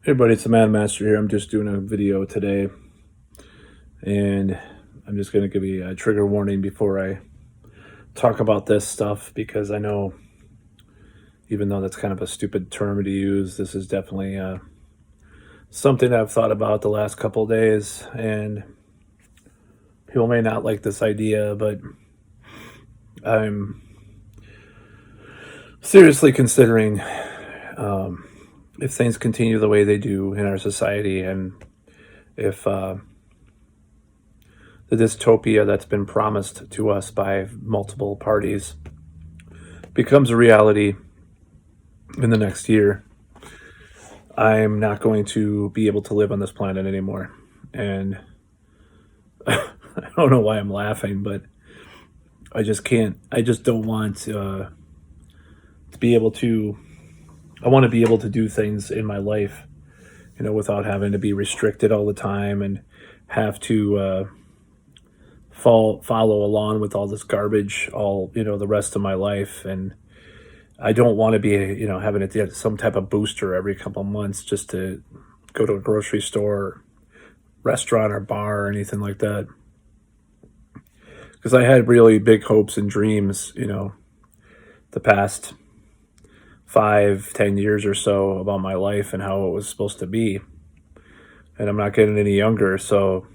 Hey everybody, it's the Mad Master here. I'm just doing a video today, and I'm just going to give you a trigger warning before I talk about this stuff, because I know, even though that's kind of a stupid term to use, this is definitely something I've thought about the last couple of days, and people may not like this idea, but I'm seriously considering, if things continue the way they do in our society, and if the dystopia that's been promised to us by multiple parties becomes a reality in the next year, I'm not going to be able to live on this planet anymore. And I don't know why I'm laughing, but I just can't. I just don't want to be able to. I want to be able to do things in my life, without having to be restricted all the time and have to follow along with all this garbage all the rest of my life. And I don't want to be having to get some type of booster every couple of months just to go to a grocery store, restaurant, or bar, or anything like that, because I had really big hopes and dreams the past 5-10 years or so about my life and how it was supposed to be. And I'm not getting any younger, so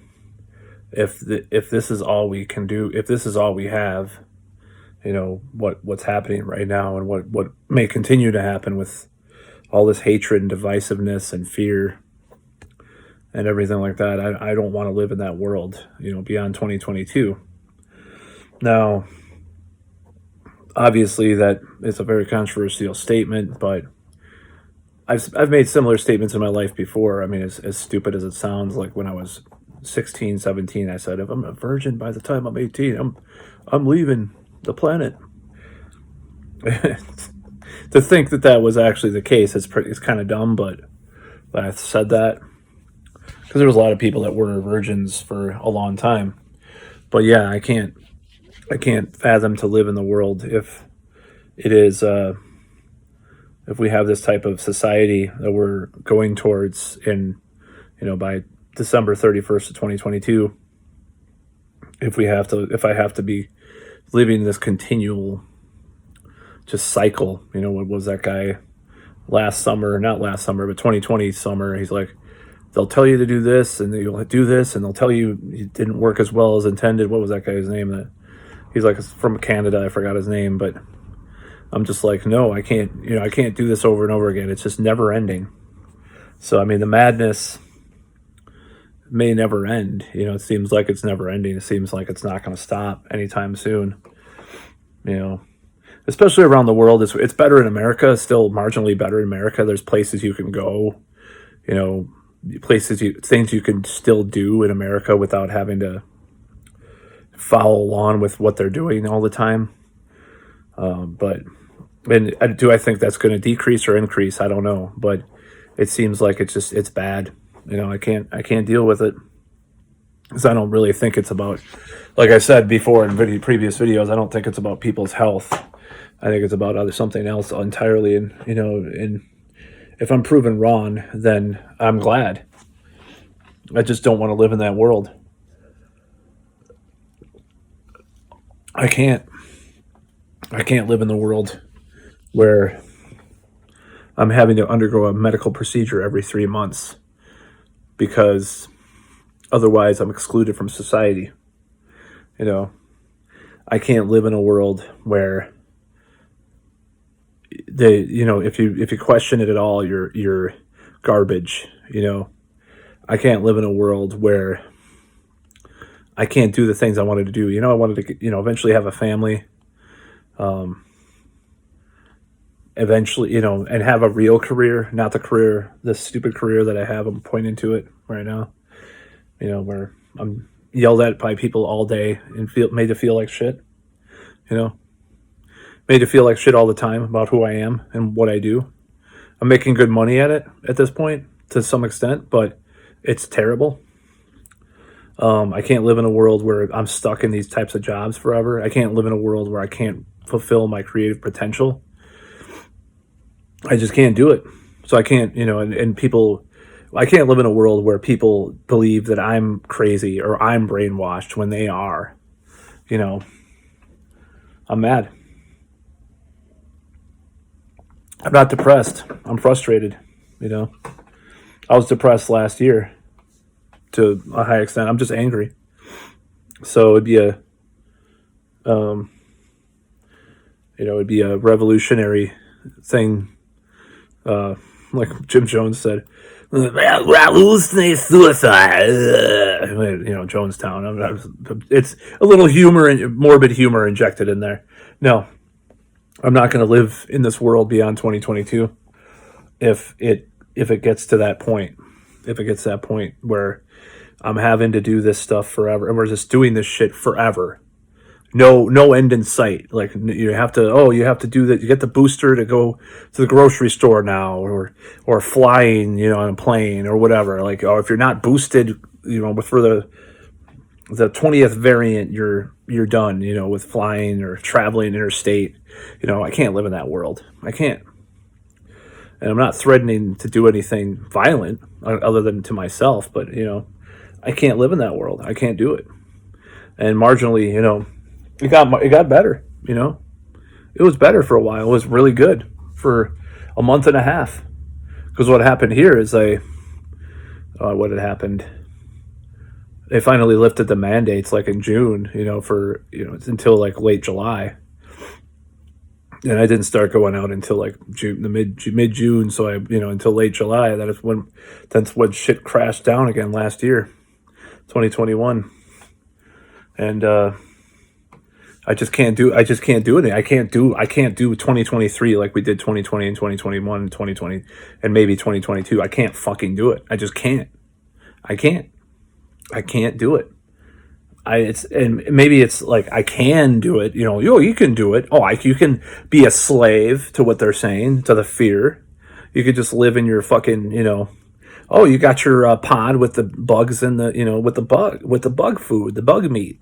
if this is all we can do, if this is all we have, what's happening right now, and what may continue to happen with all this hatred and divisiveness and fear and everything like that, I don't want to live in that world, beyond 2022. Now, obviously, that is a very controversial statement, but I've made similar statements in my life before. I mean, as stupid as it sounds, like when I was 16, 17, I said, if I'm a virgin by the time I'm 18, I'm leaving the planet. To think that was actually the case, it's kind of dumb, but I said that because there was a lot of people that were virgins for a long time. But yeah, I can't fathom to live in the world if it is if we have this type of society that we're going towards in by December 31st of 2022. If I have to be living this continual just cycle. What was that guy last summer, not last summer, but 2020 summer? He's like, they'll tell you to do this and you'll do this, and they'll tell you it didn't work as well as intended. What was that guy's name? That he's like, from Canada, I forgot his name, but I'm just like, no, I can't, I can't do this over and over again. It's just never ending. So, I mean, the madness may never end. It seems like it's never ending. It seems like it's not going to stop anytime soon. Especially around the world. It's better in America, still marginally better in America. There's places you can go, things you can still do in America without having to follow along with what they're doing all the time. But do I think that's going to decrease or increase? I don't know, but it seems like it's bad. I can't deal with it, because I don't really think it's about, like I said before in previous videos, I don't think it's about people's health. I think it's about something else entirely. And if I'm proven wrong, then I'm glad. I just don't want to live in that world. I can't live in the world where I'm having to undergo a medical procedure every 3 months, because otherwise I'm excluded from society. I can't live in a world where if you question it at all, you're garbage. I can't live in a world where I can't do the things I wanted to do. I wanted to eventually have a family, eventually, and have a real career, not the stupid career that I have. I'm pointing to it right now, where I'm yelled at by people all day and made to feel like shit, made to feel like shit all the time about who I am and what I do. I'm making good money at it at this point to some extent, but it's terrible. I can't live in a world where I'm stuck in these types of jobs forever. I can't live in a world where I can't fulfill my creative potential. I just can't do it. So I can't, and people I can't live in a world where people believe that I'm crazy or I'm brainwashed when they are. You know, I'm mad. I'm not depressed. I'm frustrated. You know, I was depressed last year to a high extent. I'm just angry. So it'd be a, it'd be a revolutionary thing, like Jim Jones said. Revolutionary suicide. Jonestown. It's a little humor and morbid humor injected in there. No, I'm not going to live in this world beyond 2022 if it gets to that point. If it gets to that point where I'm having to do this stuff forever, and we're just doing this shit forever. No end in sight. Like you have to do that. You get the booster to go to the grocery store now, or flying, on a plane or whatever. Like, or if you're not boosted, for the 20th variant, you're done. With flying or traveling interstate. I can't live in that world. I can't. And I'm not threatening to do anything violent other than to myself, but I can't live in that world. I can't do it. And marginally, it got better. It was better for a while. It was really good for a month and a half. Because what happened here is what had happened. They finally lifted the mandates like in June. Until like late July. And I didn't start going out until like June, the mid June. So until late July. That's when shit crashed down again last year, 2021. And I just can't do anything. I can't do 2023 like we did 2020 and 2021 and 2020 and maybe 2022. I can't fucking do it. I just can't. I can't do it. And maybe it's like I can do it. You can do it. You can be a slave to what they're saying, to the fear. You could just live in your fucking, you got your pod with the bugs and with the bug food, the bug meat.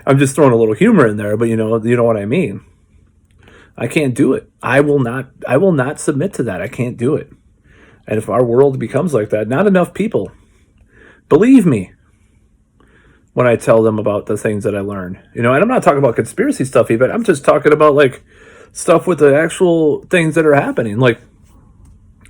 I'm just throwing a little humor in there, but you know what I mean. I can't do it. I will not submit to that. I can't do it. And if our world becomes like that, not enough people believe me when I tell them about the things that I learned. And I'm not talking about conspiracy stuff even. I'm just talking about like stuff with the actual things that are happening. Like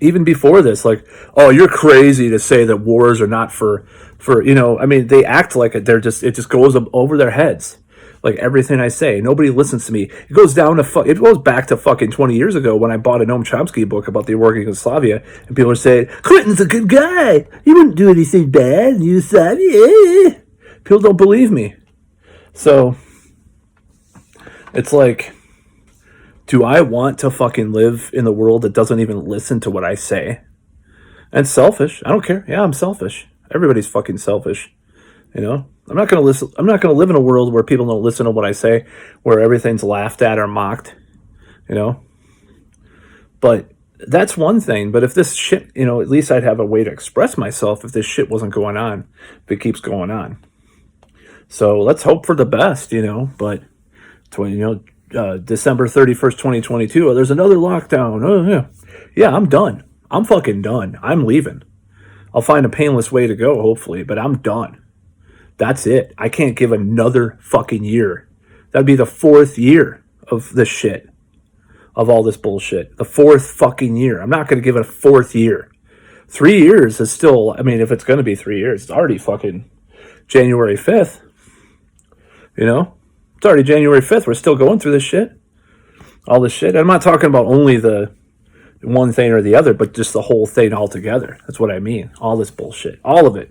even before this, like, oh, you're crazy to say that wars are not for they act like it. It just goes over their heads. Like everything I say, nobody listens to me. It goes back to fucking 20 years ago when I bought a Noam Chomsky book about the war in Yugoslavia, and people are saying, Clinton's a good guy. He wouldn't do anything bad in Yugoslavia. People don't believe me. So it's like, do I want to fucking live in the world that doesn't even listen to what I say? And selfish. I don't care. Yeah, I'm selfish. Everybody's fucking selfish. I'm not gonna listen. I'm not gonna live in a world where people don't listen to what I say, where everything's laughed at or mocked. But that's one thing. But if this shit, at least I'd have a way to express myself if this shit wasn't going on. If it keeps going on. So let's hope for the best. But December 31st, 2022. Oh, there's another lockdown. Oh yeah, yeah. I'm done. I'm fucking done. I'm leaving. I'll find a painless way to go, hopefully, but I'm done. That's it. I can't give another fucking year. That'd be the 4th year of this shit. Of all this bullshit. The 4th fucking year. I'm not going to give it a 4th year. 3 years is still, if it's going to be 3 years, it's already fucking January 5th. It's already January 5th. We're still going through this shit. All this shit. I'm not talking about only the one thing or the other, but just the whole thing altogether. That's what I mean. All this bullshit. All of it.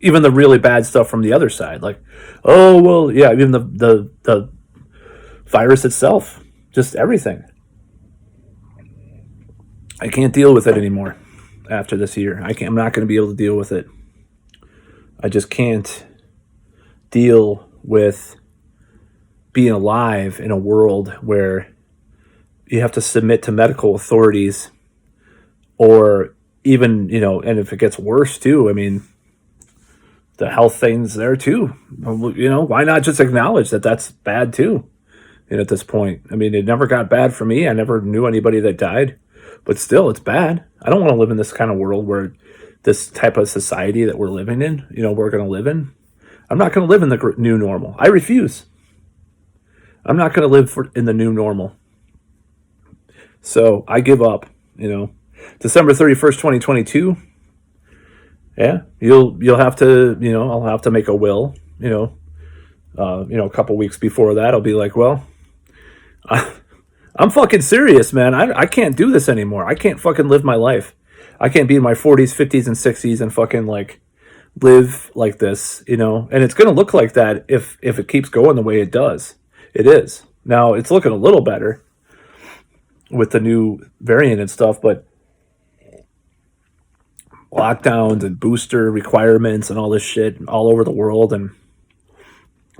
Even the really bad stuff from the other side. Like, oh, well, yeah, even the virus itself. Just everything. I can't deal with it anymore after this year. I'm not going to be able to deal with it. I just can't deal with being alive in a world where you have to submit to medical authorities, or even, and if it gets worse too, the health things there too. Why not just acknowledge that that's bad too? At this point, it never got bad for me. I never knew anybody that died. But still, it's bad. I don't want to live in this kind of world where this type of society that we're living in, we're going to live in. I'm not going to live in the new normal. I refuse. I'm not going to live in the new normal. So I give up, December 31st, 2022. Yeah, you'll have to, I'll have to make a will, a couple weeks before that. I'll be like, well, I'm fucking serious, man. I can't do this anymore. I can't fucking live my life. I can't be in my 40s, 50s, and 60s and fucking like live like this, and it's going to look like that if it keeps going the way it does. It is. Now, it's looking a little better with the new variant and stuff, but lockdowns and booster requirements and all this shit all over the world and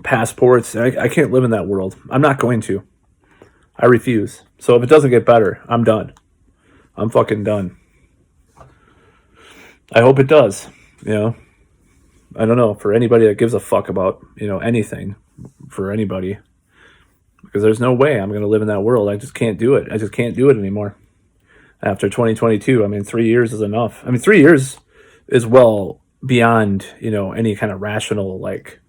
passports, I can't live in that world. I'm not going to. I refuse. So if it doesn't get better, I'm done. I'm fucking done. I hope it does, I don't know, for anybody that gives a fuck about, anything, for anybody. Because there's no way I'm going to live in that world. I just can't do it. I just can't do it anymore. After 2022, 3 years is enough. 3 years is well beyond, any kind of rational, like,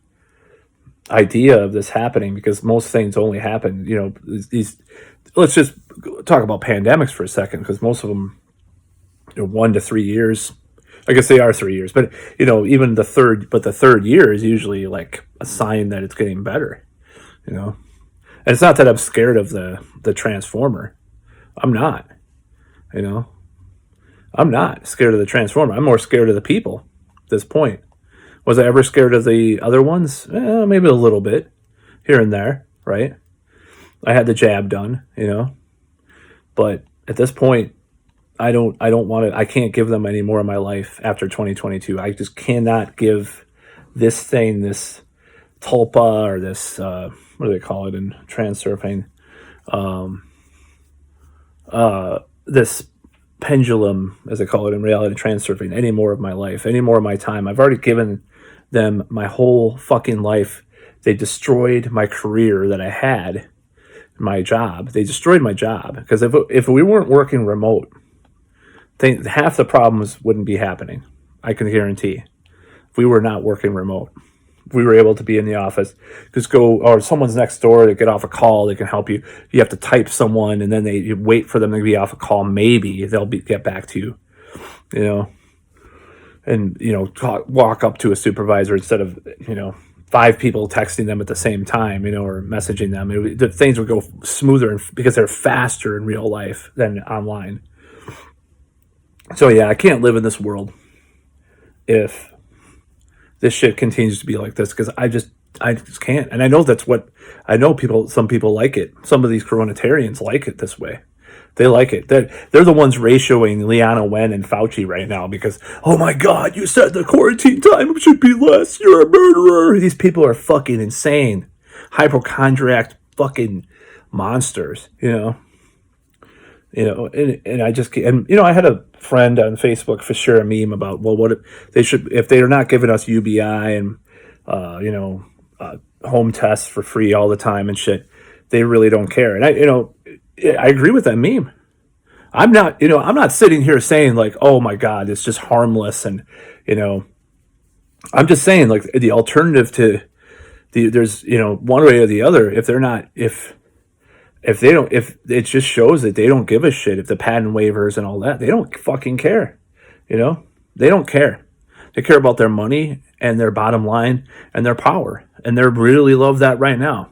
idea of this happening, because most things only happen, these, let's just talk about pandemics for a second, because most of them, 1 to 3 years. I guess they are 3 years, but even the third year is usually like a sign that it's getting better, and it's not that I'm scared of the transformer. I'm not, I'm not scared of the transformer. I'm more scared of the people at this point. Was I ever scared of the other ones? Maybe a little bit here and there, right? I had the jab done, but at this point, I don't want to. I can't give them any more of my life after 2022. I just cannot give this thing, this tulpa, or this what do they call it in transurfing, this pendulum, as they call it in reality transurfing, any more of my life, any more of my time. I've already given them my whole fucking life. They destroyed my career that I had, my job. They destroyed my job, because if we weren't working remote, half the problems wouldn't be happening. I can guarantee. If we were not working remote, if we were able to be in the office, just go, or someone's next door to get off a call, they can help you. You have to type someone, and then you wait for them to be off a call. Maybe they'll get back to you, and walk up to a supervisor instead of 5 people texting them at the same time, or messaging them. The things would go smoother because they're faster in real life than online. So yeah, I can't live in this world if this shit continues to be like this, because I just can't. And I know some people like it. Some of these coronatarians like it this way. They like it. They're the ones ratioing Leana Wen and Fauci right now, because, oh my God, you said the quarantine time should be less. You're a murderer. These people are fucking insane. Hypochondriac fucking monsters, and I just can't. And I had a friend on Facebook for share a meme about, well, what if they are not giving us UBI and home tests for free all the time and shit, they really don't care. And I agree with that meme. I'm not sitting here saying like, oh my God, it's just harmless, and I'm just saying, like, the alternative to there's one way or the other. If it just shows that they don't give a shit. If the patent waivers and all that, they don't fucking care. They don't care. They care about their money and their bottom line and their power, and they really love that right now.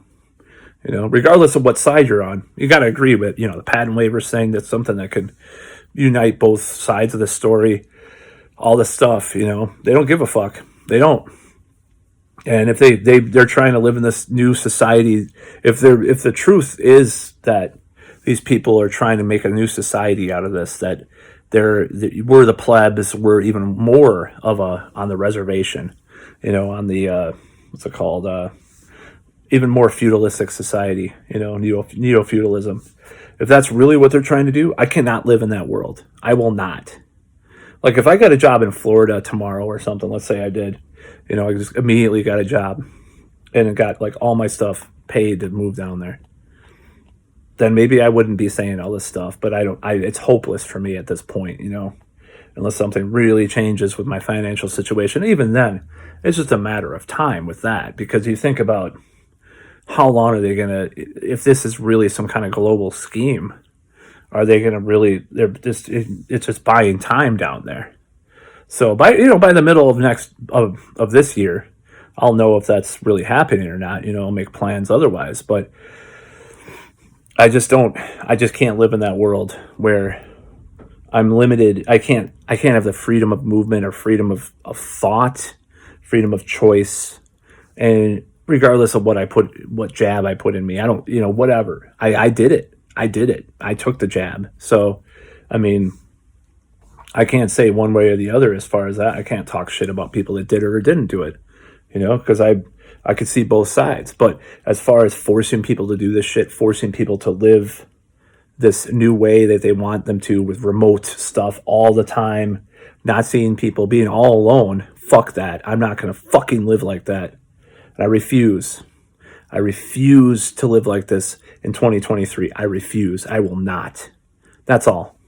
Regardless of what side you're on, you got to agree with the patent waiver saying that's something that could unite both sides of the story. All this stuff, they don't give a fuck. They don't. And if they're trying to live in this new society, if the truth is that these people are trying to make a new society out of this, that we're the plebs, we're even more of on the reservation, on the what's it called, even more feudalistic society, neo-feudalism. If that's really what they're trying to do, I cannot live in that world. I will not. Like, if I got a job in Florida tomorrow or something, let's say I did, I just immediately got a job and got like all my stuff paid to move down there. then maybe I wouldn't be saying all this stuff. But it's hopeless for me at this point, unless something really changes with my financial situation. Even then, it's just a matter of time with that, because you think about how long are they going to, if this is really some kind of global scheme, are they going to really, it's just buying time down there. So by the middle of this year, I'll know if that's really happening or not. I'll make plans otherwise. But I just can't live in that world where I'm limited. I can't have the freedom of movement or freedom of thought, freedom of choice. And regardless of what jab I put in me, I don't, whatever. I did it. I took the jab. So, I mean, I can't say one way or the other as far as that. I can't talk shit about people that did it or didn't do it, because I could see both sides. But as far as forcing people to do this shit, forcing people to live this new way that they want them to, with remote stuff all the time, not seeing people, being all alone, fuck that. I'm not going to fucking live like that. And I refuse. I refuse to live like this in 2023. I refuse. I will not. That's all.